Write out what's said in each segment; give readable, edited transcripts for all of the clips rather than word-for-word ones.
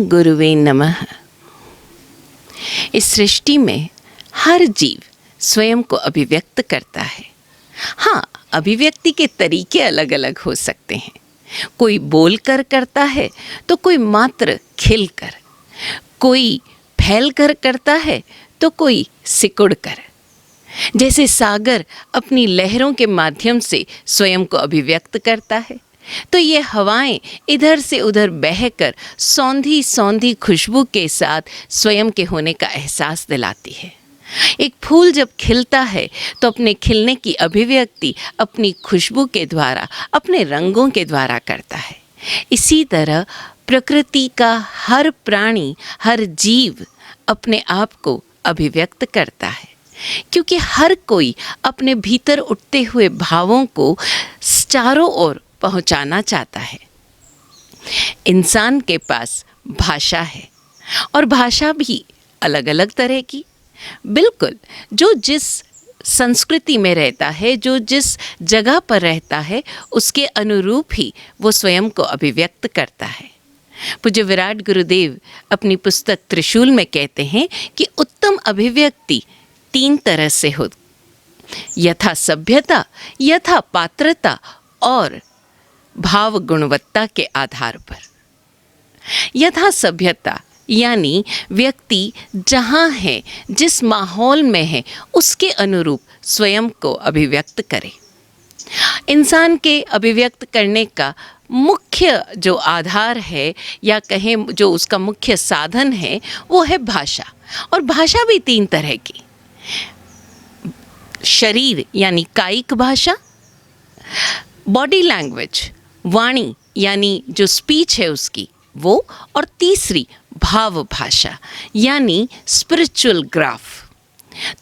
गुरुवे नमः। इस सृष्टि में हर जीव स्वयं को अभिव्यक्त करता है। हाँ, अभिव्यक्ति के तरीके अलग अलग हो सकते हैं। कोई बोल कर करता है तो कोई मात्र खिल कर, कोई फैल कर करता है तो कोई सिकुड़ कर। जैसे सागर अपनी लहरों के माध्यम से स्वयं को अभिव्यक्त करता है, तो ये हवाएं इधर से उधर बहकर सौंधी सौंधी खुशबू के साथ स्वयं के होने का एहसास दिलाती है। एक फूल जब खिलता है तो अपने खिलने की अभिव्यक्ति अपनी खुशबू के द्वारा, अपने रंगों के द्वारा करता है। इसी तरह प्रकृति का हर प्राणी, हर जीव अपने आप को अभिव्यक्त करता है, क्योंकि हर कोई अपने भीतर उठते हुए भावों को चारों ओर पहुंचाना चाहता है। इंसान के पास भाषा है और भाषा भी अलग अलग तरह की। बिल्कुल, जो जिस संस्कृति में रहता है, जो जिस जगह पर रहता है, उसके अनुरूप ही वो स्वयं को अभिव्यक्त करता है। पूज्य विराट गुरुदेव अपनी पुस्तक त्रिशूल में कहते हैं कि उत्तम अभिव्यक्ति 3 तरह से हो, यथा सभ्यता, यथा पात्रता और भाव गुणवत्ता के आधार पर। यथा सभ्यता यानी व्यक्ति जहाँ है, जिस माहौल में है, उसके अनुरूप स्वयं को अभिव्यक्त करे। इंसान के अभिव्यक्त करने का मुख्य जो आधार है, या कहें जो उसका मुख्य साधन है, वो है भाषा। और भाषा भी 3 तरह की। शरीर यानी कायिक भाषा, बॉडी लैंग्वेज वाणी यानी जो स्पीच है उसकी वो, और तीसरी भाव भाषा यानी स्पिरिचुअल ग्राफ।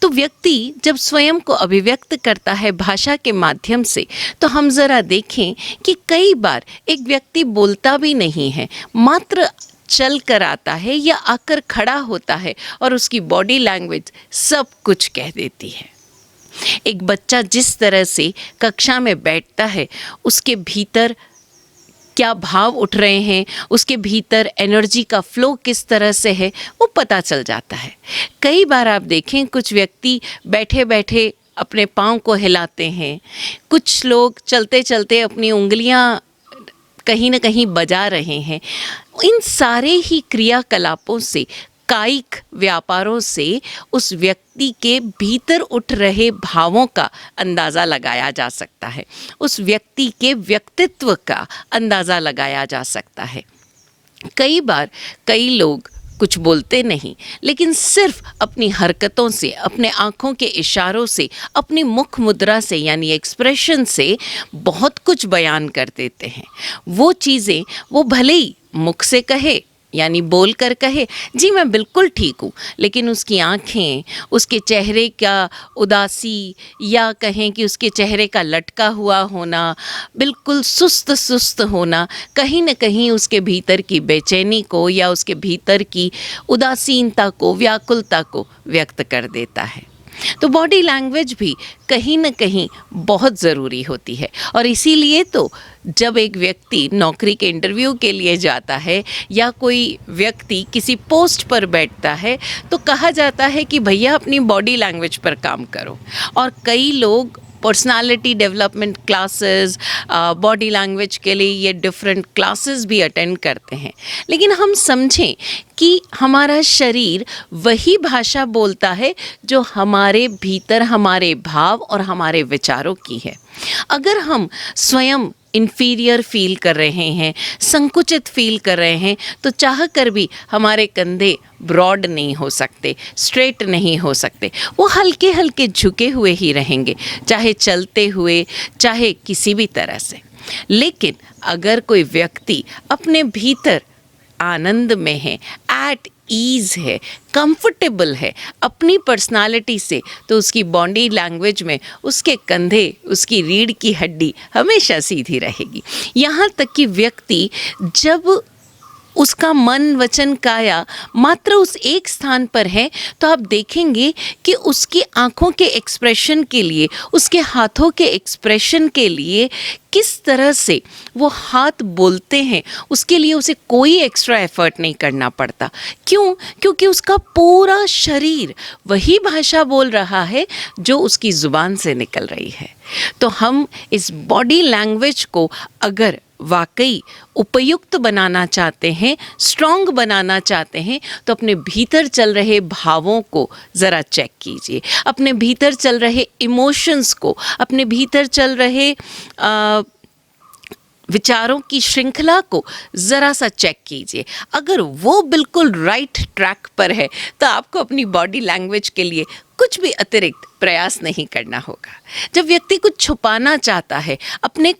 तो व्यक्ति जब स्वयं को अभिव्यक्त करता है भाषा के माध्यम से, तो हम ज़रा देखें कि कई बार एक व्यक्ति बोलता भी नहीं है, मात्र चल कर आता है या आकर खड़ा होता है और उसकी बॉडी लैंग्वेज सब कुछ कह देती है। एक बच्चा जिस तरह से कक्षा में बैठता है, उसके भीतर क्या भाव उठ रहे हैं, उसके भीतर एनर्जी का फ्लो किस तरह से है, वो पता चल जाता है। कई बार आप देखें कुछ व्यक्ति बैठे बैठे अपने पाँव को हिलाते हैं, कुछ लोग चलते चलते अपनी उंगलियां कहीं न कहीं बजा रहे हैं। इन सारे ही क्रियाकलापों से, कायिक व्यापारों से उस व्यक्ति के भीतर उठ रहे भावों का अंदाज़ा लगाया जा सकता है, उस व्यक्ति के व्यक्तित्व का अंदाज़ा लगाया जा सकता है। कई बार कई लोग कुछ बोलते नहीं, लेकिन सिर्फ अपनी हरकतों से, अपने आँखों के इशारों से, अपनी मुख मुद्रा से यानी एक्सप्रेशन से बहुत कुछ बयान कर देते हैं। वो चीज़ें वो भले ही मुख से कहे यानी बोल कर कहे जी मैं बिल्कुल ठीक हूँ, लेकिन उसकी आँखें, उसके चेहरे का उदासी, या कहें कि उसके चेहरे का लटका हुआ होना, बिल्कुल सुस्त सुस्त होना, कहीं न कहीं उसके भीतर की बेचैनी को या उसके भीतर की उदासीनता को, व्याकुलता को व्यक्त कर देता है। तो बॉडी लैंग्वेज भी कहीं न कहीं बहुत ज़रूरी होती है। और इसीलिए तो जब एक व्यक्ति नौकरी के इंटरव्यू के लिए जाता है या कोई व्यक्ति किसी पोस्ट पर बैठता है, तो कहा जाता है कि भैया अपनी बॉडी लैंग्वेज पर काम करो। और कई लोग personality development classes, body language के लिए ये डिफरेंट क्लासेस भी अटेंड करते हैं। लेकिन हम समझें कि हमारा शरीर वही भाषा बोलता है जो हमारे भीतर हमारे भाव और हमारे विचारों की है। अगर हम स्वयं इन्फीरियर फील कर रहे हैं, संकुचित फील कर रहे हैं, तो चाह कर भी हमारे कंधे ब्रॉड नहीं हो सकते, स्ट्रेट नहीं हो सकते, वो हल्के हल्के झुके हुए ही रहेंगे, चाहे चलते हुए, चाहे किसी भी तरह से। लेकिन अगर कोई व्यक्ति अपने भीतर आनंद में है, एट ईज़ है, कंफर्टेबल है अपनी पर्सनालिटी से, तो उसकी बॉडी लैंग्वेज में उसके कंधे, उसकी रीढ़ की हड्डी हमेशा सीधी रहेगी। यहाँ तक कि व्यक्ति जब उसका मन वचन काया मात्र उस एक स्थान पर है, तो आप देखेंगे कि उसकी आँखों के एक्सप्रेशन के लिए, उसके हाथों के एक्सप्रेशन के लिए किस तरह से वो हाथ बोलते हैं, उसके लिए उसे कोई एक्स्ट्रा एफर्ट नहीं करना पड़ता। क्यों? क्योंकि उसका पूरा शरीर वही भाषा बोल रहा है जो उसकी ज़ुबान से निकल रही है। तो हम इस बॉडी लैंग्वेज को अगर वाकई उपयुक्त बनाना चाहते हैं, स्ट्रॉन्ग बनाना चाहते हैं, तो अपने भीतर चल रहे भावों को ज़रा चेक कीजिए, अपने भीतर चल रहे इमोशंस को, अपने भीतर चल रहे विचारों की श्रृंखला को ज़रा सा चेक कीजिए। अगर वो बिल्कुल राइट ट्रैक पर है तो आपको अपनी बॉडी लैंग्वेज के लिए कुछ भी अतिरिक्त प्रयास नहीं करना होगा। जब व्यक्ति कुछ छुपाना चाहता है, अपने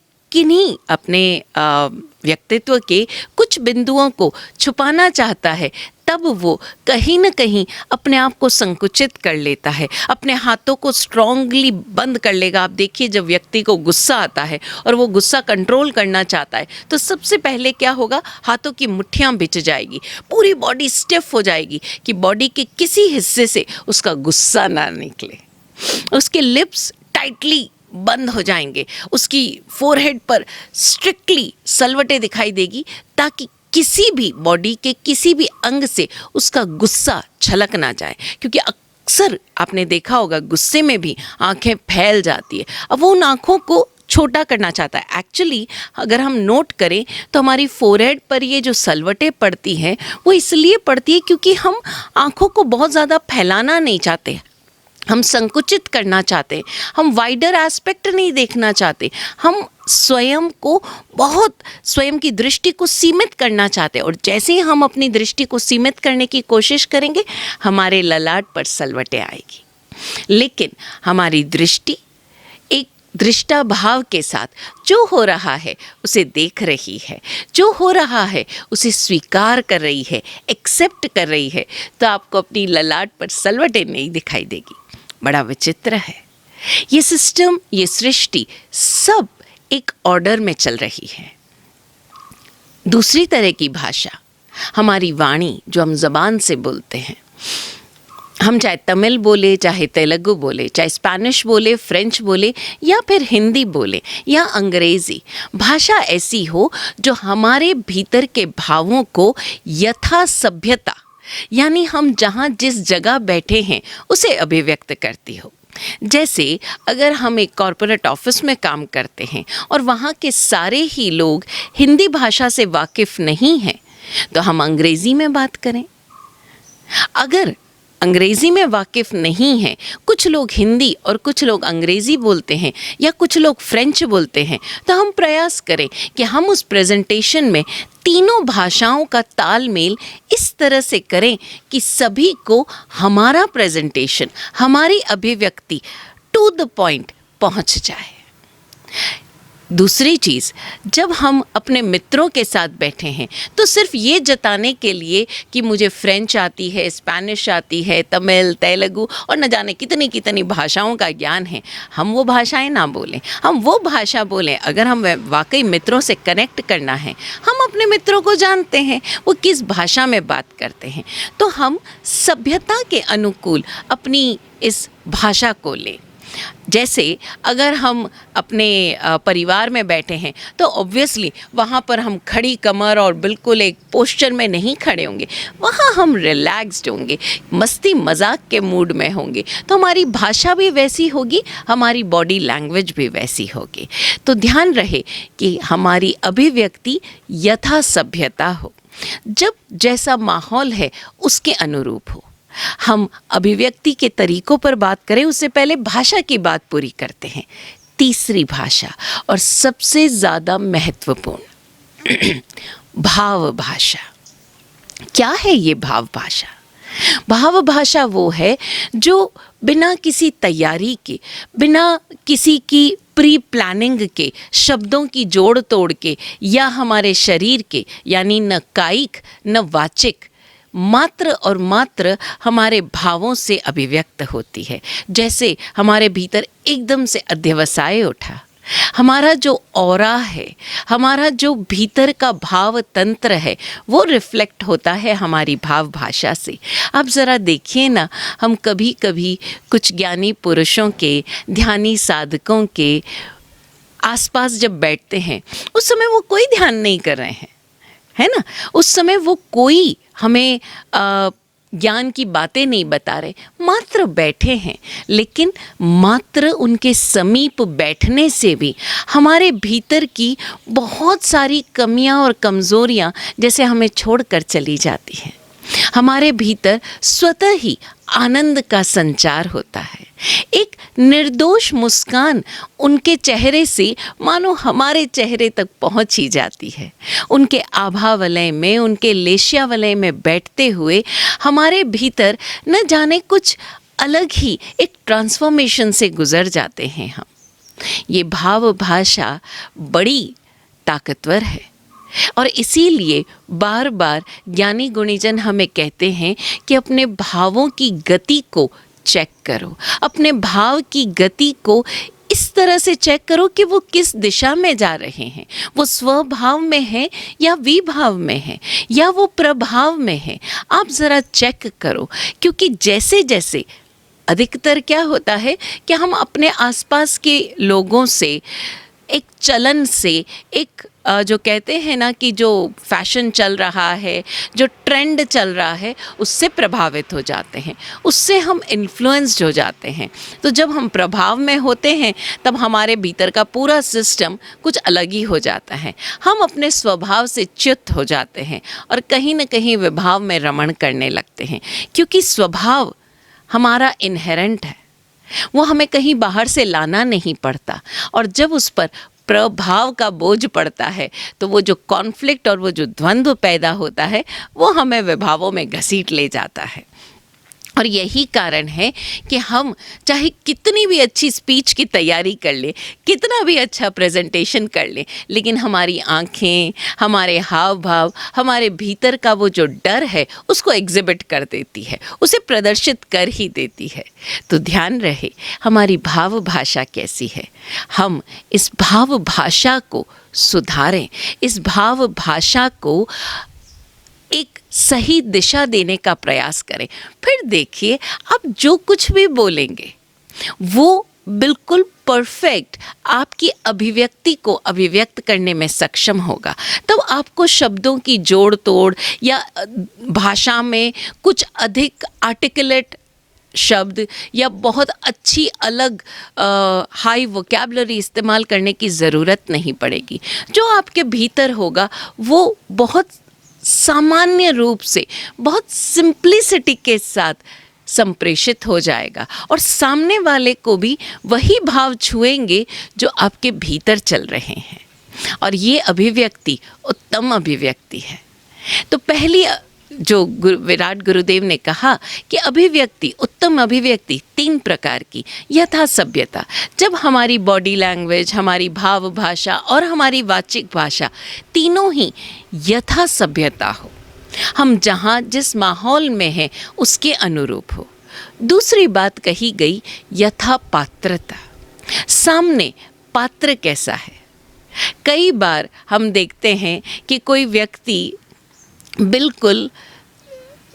व्यक्तित्व के कुछ बिंदुओं को छुपाना चाहता है, तब वो कहीं न कहीं अपने आप को संकुचित कर लेता है, अपने हाथों को स्ट्रांगली बंद कर लेगा। आप देखिए, जब व्यक्ति को गुस्सा आता है और वो गुस्सा कंट्रोल करना चाहता है, तो सबसे पहले क्या होगा, हाथों की मुट्ठियाँ बिछ जाएगी, पूरी बॉडी स्टिफ हो जाएगी कि बॉडी के किसी हिस्से से उसका गुस्सा ना निकले। उसके लिप्स टाइटली बंद हो जाएंगे, उसकी फोरहेड पर स्ट्रिक्टली सलवटें दिखाई देगी, ताकि किसी भी बॉडी के किसी भी अंग से उसका गुस्सा छलक ना जाए। क्योंकि अक्सर आपने देखा होगा, गुस्से में भी आंखें फैल जाती है। अब वो उन आँखों को छोटा करना चाहता है। एक्चुअली अगर हम नोट करें तो हमारी फोरहेड पर ये जो सलवटें पड़ती हैं, वो इसलिए पड़ती है क्योंकि हम आँखों को बहुत ज़्यादा फैलाना नहीं चाहते, हम संकुचित करना चाहते हैं, हम वाइडर एस्पेक्ट नहीं देखना चाहते, हम स्वयं की दृष्टि को सीमित करना चाहते हैं। और जैसे ही हम अपनी दृष्टि को सीमित करने की कोशिश करेंगे, हमारे ललाट पर सलवटें आएगी। लेकिन हमारी दृष्टि एक दृष्टा भाव के साथ जो हो रहा है उसे देख रही है, जो हो रहा है उसे स्वीकार कर रही है, एक्सेप्ट कर रही है, तो आपको अपनी ललाट पर सलवटें नहीं दिखाई देगी। बड़ा विचित्र है। ये सिस्टम, ये सृष्टि सब एक ऑर्डर में चल रही है। दूसरी तरह की भाषा, हमारी वाणी जो हम ज़बान से बोलते हैं, हम चाहे तमिल बोले, चाहे तेलुगु बोले, चाहे स्पेनिश बोले, फ्रेंच बोले, या फिर हिंदी बोले, या अंग्रेज़ी भाषा ऐसी हो जो हमारे भीतर के भावों को यथा सभ्यता, यानी हम जहाँ जिस जगह बैठे हैं उसे अभिव्यक्त करती हो। जैसे अगर हम एक कॉरपोरेट ऑफिस में काम करते हैं और वहाँ के सारे ही लोग हिंदी भाषा से वाकिफ़ नहीं हैं, तो हम अंग्रेज़ी में बात करें। अगर अंग्रेज़ी में वाकिफ़ नहीं हैं, कुछ लोग हिंदी और कुछ लोग अंग्रेज़ी बोलते हैं या कुछ लोग फ्रेंच बोलते हैं, तो हम प्रयास करें कि हम उस प्रेजेंटेशन में तीनों भाषाओं का तालमेल इस तरह से करें कि सभी को हमारा प्रेजेंटेशन, हमारी अभिव्यक्ति टू द पॉइंट पहुंच जाए। दूसरी चीज़, जब हम अपने मित्रों के साथ बैठे हैं तो सिर्फ ये जताने के लिए कि मुझे फ्रेंच आती है, स्पेनिश आती है, तमिल, तेलुगु और न जाने कितनी कितनी भाषाओं का ज्ञान है, हम वो भाषाएं ना बोलें, हम वो भाषा बोलें। अगर हम वाकई मित्रों से कनेक्ट करना है, हम अपने मित्रों को जानते हैं वो किस भाषा में बात करते हैं, तो हम सभ्यता के अनुकूल अपनी इस भाषा को लें। जैसे अगर हम अपने परिवार में बैठे हैं तो ऑब्वियसली वहाँ पर हम खड़ी कमर और बिल्कुल एक पोस्चर में नहीं खड़े होंगे, वहाँ हम रिलैक्स्ड होंगे, मस्ती मजाक के मूड में होंगे, तो हमारी भाषा भी वैसी होगी, हमारी बॉडी लैंग्वेज भी वैसी होगी। तो ध्यान रहे कि हमारी अभिव्यक्ति यथा सभ्यता हो, जब जैसा माहौल है उसके अनुरूप हो। हम अभिव्यक्ति के तरीकों पर बात करें उससे पहले भाषा की बात पूरी करते हैं। तीसरी भाषा और सबसे ज़्यादा महत्वपूर्ण, भाव भाषा। क्या है ये भाव भाषा? भाव भाषा वो है जो बिना किसी तैयारी के, बिना किसी की प्री प्लानिंग के, शब्दों की जोड़ तोड़ के या हमारे शरीर के, यानी न कायिक न वाचिक, मात्र और मात्र हमारे भावों से अभिव्यक्त होती है। जैसे हमारे भीतर एकदम से अध्यवसाय उठा, हमारा जो ऑरा है, हमारा जो भीतर का भाव तंत्र है, वो रिफ्लेक्ट होता है हमारी भाव भाषा से। आप ज़रा देखिए ना, हम कभी कभी कुछ ज्ञानी पुरुषों के, ध्यानी साधकों के आसपास जब बैठते हैं, उस समय वो कोई ध्यान नहीं कर रहे हैं, है ना। उस समय वो कोई हमें ज्ञान की बातें नहीं बता रहे, मात्र बैठे हैं। लेकिन मात्र उनके समीप बैठने से भी हमारे भीतर की बहुत सारी कमियां और कमज़ोरियां जैसे हमें छोड़कर चली जाती हैं। हमारे भीतर स्वतः ही आनंद का संचार होता है। एक निर्दोष मुस्कान उनके चेहरे से मानो हमारे चेहरे तक पहुंच ही जाती है। उनके आभा वलय में, उनके लेशिया वलय में बैठते हुए हमारे भीतर न जाने कुछ अलग ही एक ट्रांसफॉर्मेशन से गुजर जाते हैं हम। ये भाव भाषा बड़ी ताकतवर है और इसीलिए बार बार ज्ञानी गुणीजन हमें कहते हैं कि अपने भावों की गति को चेक करो, अपने भाव की गति को इस तरह से चेक करो कि वो किस दिशा में जा रहे हैं। वो स्वभाव में है या विभाव में है या वो प्रभाव में है। आप ज़रा चेक करो, क्योंकि जैसे जैसे अधिकतर क्या होता है कि हम अपने आसपास के लोगों से, एक चलन से, एक जो कहते हैं ना कि जो फैशन चल रहा है, जो ट्रेंड चल रहा है, उससे प्रभावित हो जाते हैं, उससे हम इन्फ्लुएंस्ड हो जाते हैं। तो जब हम प्रभाव में होते हैं तब हमारे भीतर का पूरा सिस्टम कुछ अलग ही हो जाता है। हम अपने स्वभाव से च्युत हो जाते हैं और कहीं न कहीं विभाव में रमण करने लगते हैं, क्योंकि स्वभाव हमारा इनहेरेंट है, वो हमें कहीं बाहर से लाना नहीं पड़ता। और जब उस पर प्रभाव का बोझ पड़ता है तो वो जो कॉन्फ्लिक्ट और वो जो द्वंद्व पैदा होता है वो हमें विभावों में घसीट ले जाता है। और यही कारण है कि हम चाहे कितनी भी अच्छी स्पीच की तैयारी कर लें, कितना भी अच्छा प्रेजेंटेशन कर लें, लेकिन हमारी आंखें, हमारे हाव भाव, हमारे भीतर का वो जो डर है उसको एग्जिबिट कर देती है, उसे प्रदर्शित कर ही देती है। तो ध्यान रहे हमारी भाव भाषा कैसी है, हम इस भाव भाषा को सुधारें, इस भाव भाषा को एक सही दिशा देने का प्रयास करें। फिर देखिए, आप जो कुछ भी बोलेंगे वो बिल्कुल परफेक्ट आपकी अभिव्यक्ति को अभिव्यक्त करने में सक्षम होगा। तब आपको शब्दों की जोड़ तोड़ या भाषा में कुछ अधिक आर्टिकुलेट शब्द या बहुत अच्छी अलग हाई वोकैबुलरी इस्तेमाल करने की ज़रूरत नहीं पड़ेगी। जो आपके भीतर होगा वो बहुत सामान्य रूप से, बहुत सिंप्लिसिटी के साथ संप्रेषित हो जाएगा और सामने वाले को भी वही भाव छुएंगे जो आपके भीतर चल रहे हैं। और ये अभिव्यक्ति उत्तम अभिव्यक्ति है। तो पहली जो विराट गुरुदेव ने कहा कि अभिव्यक्ति, उत्तम अभिव्यक्ति 3 प्रकार की, यथा सभ्यता। जब हमारी बॉडी लैंग्वेज, हमारी भाव भाषा और हमारी वाचिक भाषा तीनों ही यथा सभ्यता हो, हम जहाँ जिस माहौल में हैं उसके अनुरूप हो। दूसरी बात कही गई यथा पात्रता, सामने पात्र कैसा है। कई बार हम देखते हैं कि कोई व्यक्ति बिल्कुल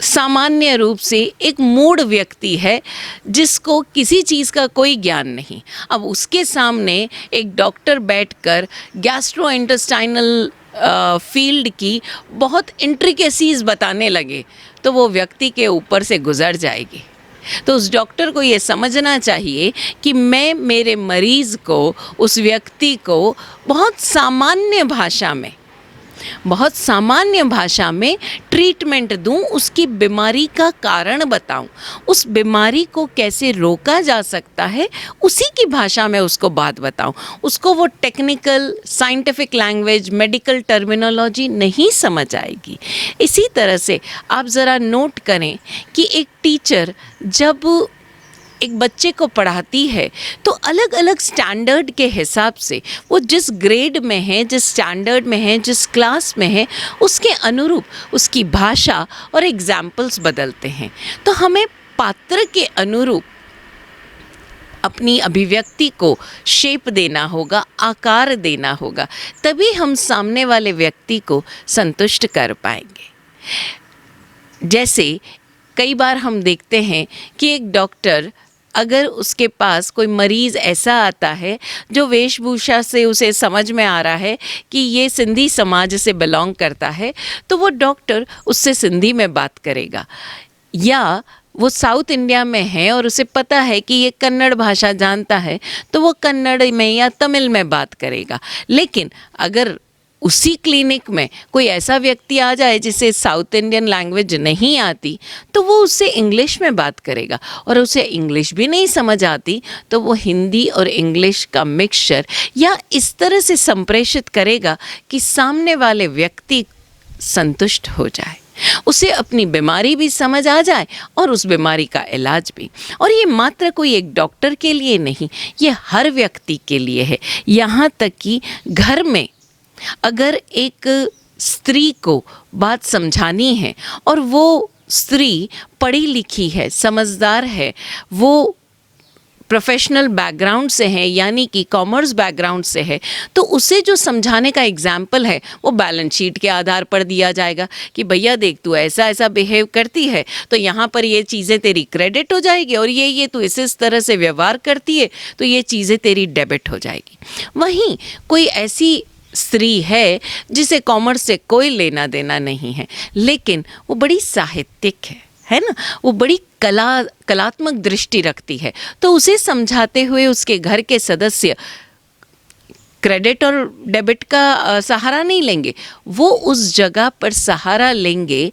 सामान्य रूप से एक मूढ़ व्यक्ति है जिसको किसी चीज़ का कोई ज्ञान नहीं। अब उसके सामने एक डॉक्टर बैठकर गैस्ट्रोइंटेस्टाइनल फील्ड की बहुत इंट्रिकेसीज बताने लगे तो वो व्यक्ति के ऊपर से गुजर जाएगी। तो उस डॉक्टर को ये समझना चाहिए कि मैं मेरे मरीज़ को, उस व्यक्ति को बहुत सामान्य भाषा में ट्रीटमेंट दूं, उसकी बीमारी का कारण बताऊं, उस बीमारी को कैसे रोका जा सकता है उसी की भाषा में उसको बात बताऊं। उसको वो technical scientific language, medical terminology नहीं समझ आएगी। इसी तरह से आप ज़रा नोट करें कि एक टीचर जब एक बच्चे को पढ़ाती है तो अलग अलग स्टैंडर्ड के हिसाब से वो जिस ग्रेड में है, जिस स्टैंडर्ड में है, जिस क्लास में है, उसके अनुरूप उसकी भाषा और एग्जाम्पल्स बदलते हैं। तो हमें पात्र के अनुरूप अपनी अभिव्यक्ति को शेप देना होगा, आकार देना होगा, तभी हम सामने वाले व्यक्ति को संतुष्ट कर पाएंगे। जैसे कई बार हम देखते हैं कि एक डॉक्टर, अगर उसके पास कोई मरीज़ ऐसा आता है जो वेशभूषा से उसे समझ में आ रहा है कि ये सिंधी समाज से बिलोंग करता है, तो वो डॉक्टर उससे सिंधी में बात करेगा। या वो साउथ इंडिया में है और उसे पता है कि ये कन्नड़ भाषा जानता है, तो वो कन्नड़ में या तमिल में बात करेगा। लेकिन अगर उसी क्लिनिक में कोई ऐसा व्यक्ति आ जाए जिसे साउथ इंडियन लैंग्वेज नहीं आती, तो वो उससे इंग्लिश में बात करेगा, और उसे इंग्लिश भी नहीं समझ आती तो वो हिंदी और इंग्लिश का मिक्सचर या इस तरह से संप्रेषित करेगा कि सामने वाले व्यक्ति संतुष्ट हो जाए, उसे अपनी बीमारी भी समझ आ जाए और उस बीमारी का इलाज भी। और ये मात्र कोई एक डॉक्टर के लिए नहीं, ये हर व्यक्ति के लिए है। यहाँ तक कि घर में अगर एक स्त्री को बात समझानी है और वो स्त्री पढ़ी लिखी है, समझदार है, वो प्रोफेशनल बैकग्राउंड से है, यानी कि कॉमर्स बैकग्राउंड से है, तो उसे जो समझाने का एग्जाम्पल है वो बैलेंस शीट के आधार पर दिया जाएगा कि भैया देख, तू ऐसा ऐसा बिहेव करती है तो यहाँ पर ये चीज़ें तेरी क्रेडिट हो जाएगी, और ये तू इस तरह से व्यवहार करती है तो ये चीज़ें तेरी डेबिट हो जाएगी। वहीं कोई ऐसी स्त्री है जिसे कॉमर्स से कोई लेना देना नहीं है, लेकिन वो बड़ी साहित्यिक है ना, वो बड़ी कलात्मक दृष्टि रखती है, तो उसे समझाते हुए उसके घर के सदस्य क्रेडिट और डेबिट का सहारा नहीं लेंगे, वो उस जगह पर सहारा लेंगे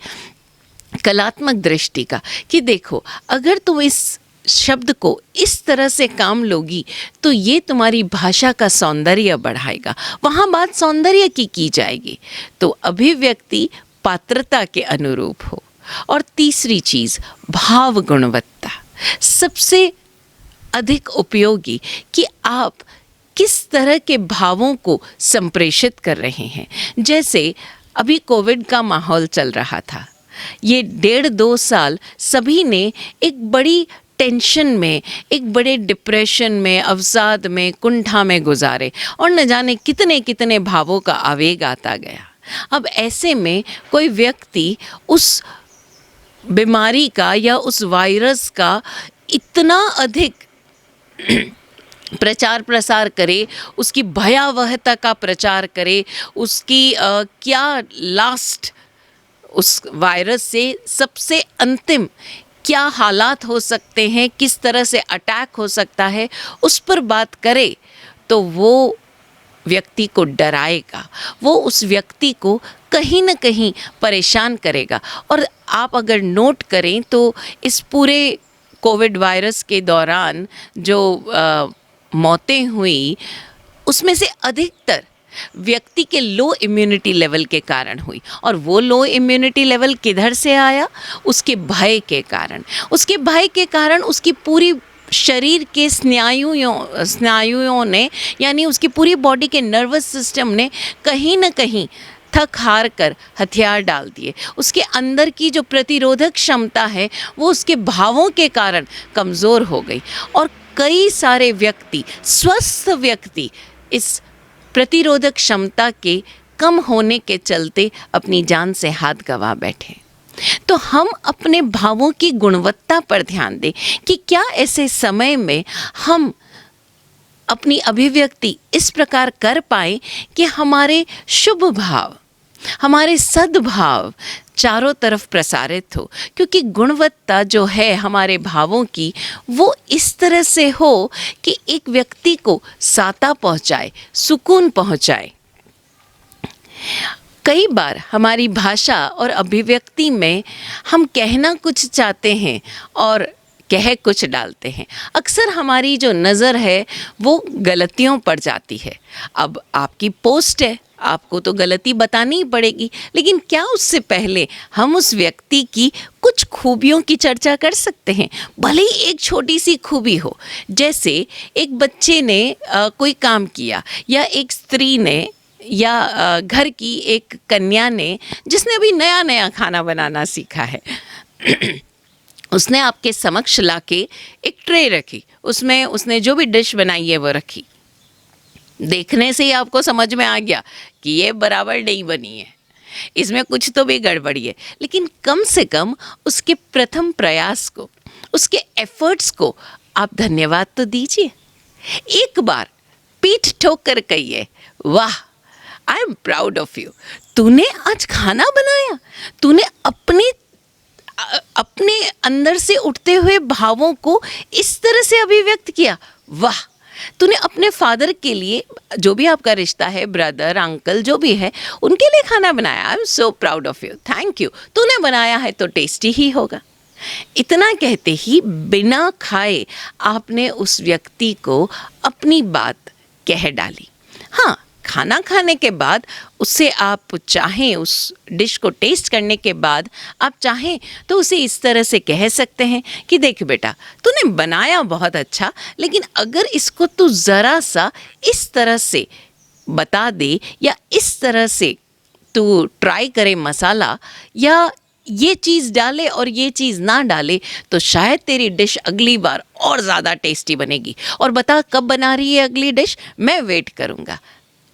कलात्मक दृष्टि का कि देखो, अगर तुम इस शब्द को इस तरह से काम लोगी तो ये तुम्हारी भाषा का सौंदर्य बढ़ाएगा। वहाँ बात सौंदर्य की जाएगी, तो अभिव्यक्ति पात्रता के अनुरूप हो। और तीसरी चीज़, भाव गुणवत्ता, सबसे अधिक उपयोगी कि आप किस तरह के भावों को संप्रेषित कर रहे हैं। जैसे अभी कोविड का माहौल चल रहा था, ये 1.5-2 साल सभी ने एक बड़ी टेंशन में, एक बड़े डिप्रेशन में, अवसाद में, कुंठा में गुजारे, और न जाने कितने कितने भावों का आवेग आता गया। अब ऐसे में कोई व्यक्ति उस बीमारी का या उस वायरस का इतना अधिक प्रचार प्रसार करे, उसकी भयावहता का प्रचार करे, उसकी क्या लास्ट, उस वायरस से सबसे अंतिम क्या हालात हो सकते हैं, किस तरह से अटैक हो सकता है, उस पर बात करे, तो वो व्यक्ति को डराएगा, वो उस व्यक्ति को कहीं न कहीं परेशान करेगा। और आप अगर नोट करें तो इस पूरे कोविड वायरस के दौरान जो मौतें हुई, उसमें से अधिकतर व्यक्ति के लो इम्यूनिटी लेवल के कारण हुई। और वो लो इम्यूनिटी लेवल किधर से आया? उसके भय के कारण। उसके भय के कारण उसकी पूरी शरीर के स्नायुओं ने, यानी उसकी पूरी बॉडी के नर्वस सिस्टम ने कहीं ना कहीं थक हार कर हथियार डाल दिए। उसके अंदर की जो प्रतिरोधक क्षमता है वो उसके भावों के कारण कमज़ोर हो गई, और कई सारे व्यक्ति, स्वस्थ व्यक्ति, इस प्रतिरोधक क्षमता के कम होने के चलते अपनी जान से हाथ गंवा बैठे। तो हम अपने भावों की गुणवत्ता पर ध्यान दें कि क्या ऐसे समय में हम अपनी अभिव्यक्ति इस प्रकार कर पाएं कि हमारे शुभ भाव, हमारे सद्भाव चारों तरफ प्रसारित हो। क्योंकि गुणवत्ता जो है हमारे भावों की, वो इस तरह से हो कि एक व्यक्ति को साता पहुंचाए, सुकून पहुंचाए। कई बार हमारी भाषा और अभिव्यक्ति में हम कहना कुछ चाहते हैं और कह कुछ डालते हैं। अक्सर हमारी जो नज़र है वो गलतियों पर जाती है। अब आपकी पोस्ट है, आपको तो गलती बतानी ही पड़ेगी, लेकिन क्या उससे पहले हम उस व्यक्ति की कुछ खूबियों की चर्चा कर सकते हैं, भले ही एक छोटी सी खूबी हो। जैसे एक बच्चे ने कोई काम किया, या एक स्त्री ने, या घर की एक कन्या ने जिसने अभी नया नया खाना बनाना सीखा है उसने आपके समक्ष लाके एक ट्रे रखी, उसमें उसने जो भी डिश बनाई है वो रखी। देखने से ही आपको समझ में आ गया कि ये बराबर नहीं बनी है, इसमें कुछ तो भी गड़बड़ी है। लेकिन कम से कम उसके प्रथम प्रयास को, उसके एफर्ट्स को आप धन्यवाद तो दीजिए। एक बार पीठ ठोक कर कहिए, वाह, I am proud of you. तूने आज खाना बनाया, तूने अपने अंदर से उठते हुए भावों को इस तरह से अभिव्यक्त किया। वाह, तूने अपने फादर के लिए, जो भी आपका रिश्ता है, ब्रदर, अंकल, जो भी है, उनके लिए खाना बनाया। I am so proud of you, thank you. तूने बनाया है तो टेस्टी ही होगा। इतना कहते ही बिना खाए आपने उस व्यक्ति को अपनी बात कह डाली। हाँ, खाना खाने के बाद उससे आप चाहें, उस डिश को टेस्ट करने के बाद आप चाहें तो उसे इस तरह से कह सकते हैं कि देख बेटा, तूने बनाया बहुत अच्छा, लेकिन अगर इसको तू ज़रा सा इस तरह से बता दे या इस तरह से तू ट्राई करे मसाला, या ये चीज़ डाले और ये चीज़ ना डाले, तो शायद तेरी डिश अगली बार और ज़्यादा टेस्टी बनेगी। और बता कब बना रही है अगली डिश, मैं वेट करूँगा।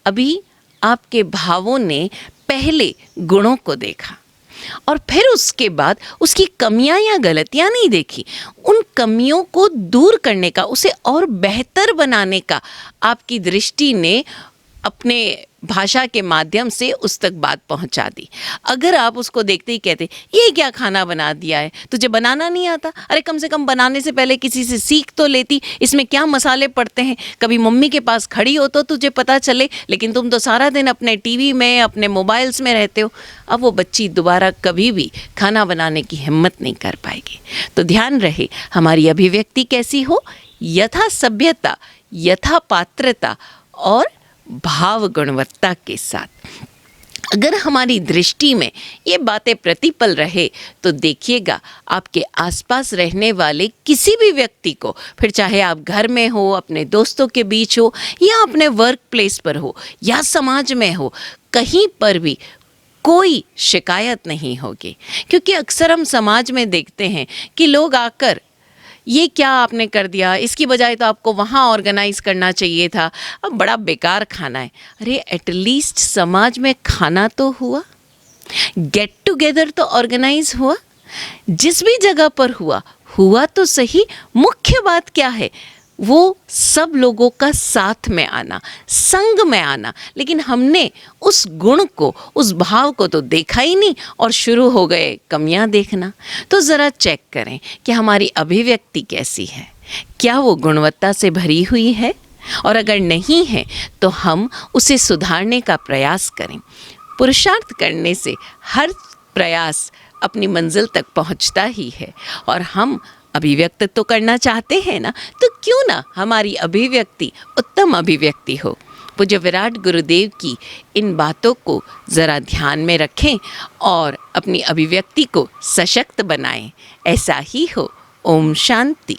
अभी आपके भावों ने पहले गुणों को देखा और फिर उसके बाद उसकी कमियां या गलतियां नहीं देखी। उन कमियों को दूर करने का, उसे और बेहतर बनाने का आपकी दृष्टि ने अपने भाषा के माध्यम से उस तक बात पहुंचा दी। अगर आप उसको देखते ही कहते, ये क्या खाना बना दिया है, तुझे बनाना नहीं आता, अरे कम से कम बनाने से पहले किसी से सीख तो लेती, इसमें क्या मसाले पड़ते हैं, कभी मम्मी के पास खड़ी हो तो तुझे पता चले, लेकिन तुम तो सारा दिन अपने टीवी में, अपने मोबाइल्स में रहते हो। अब वो बच्ची दोबारा कभी भी खाना बनाने की हिम्मत नहीं कर पाएगी। तो ध्यान रहे, हमारी अभिव्यक्ति कैसी हो, यथा सभ्यता, यथा पात्रता और भाव गुणवत्ता के साथ। अगर हमारी दृष्टि में ये बातें प्रतिपल रहे तो देखिएगा, आपके आसपास रहने वाले किसी भी व्यक्ति को, फिर चाहे आप घर में हो, अपने दोस्तों के बीच हो, या अपने वर्क प्लेस पर हो, या समाज में हो, कहीं पर भी कोई शिकायत नहीं होगी। क्योंकि अक्सर हम समाज में देखते हैं कि लोग आकर, ये क्या आपने कर दिया, इसकी बजाय तो आपको वहाँ ऑर्गेनाइज करना चाहिए था, अब बड़ा बेकार खाना है। अरे एटलीस्ट समाज में खाना तो हुआ, गेट टुगेदर तो ऑर्गेनाइज हुआ, जिस भी जगह पर हुआ तो सही। मुख्य बात क्या है, वो सब लोगों का साथ में आना, संग में आना। लेकिन हमने उस गुण को, उस भाव को तो देखा ही नहीं और शुरू हो गए कमियां देखना। तो ज़रा चेक करें कि हमारी अभिव्यक्ति कैसी है, क्या वो गुणवत्ता से भरी हुई है, और अगर नहीं है तो हम उसे सुधारने का प्रयास करें। पुरुषार्थ करने से हर प्रयास अपनी मंजिल तक पहुंचता ही है, और हम अभिव्यक्त तो करना चाहते हैं ना, तो क्यों ना हमारी अभिव्यक्ति उत्तम अभिव्यक्ति हो। पूज्य विराट गुरुदेव की इन बातों को ज़रा ध्यान में रखें और अपनी अभिव्यक्ति को सशक्त बनाएं। ऐसा ही हो। ओम शांति।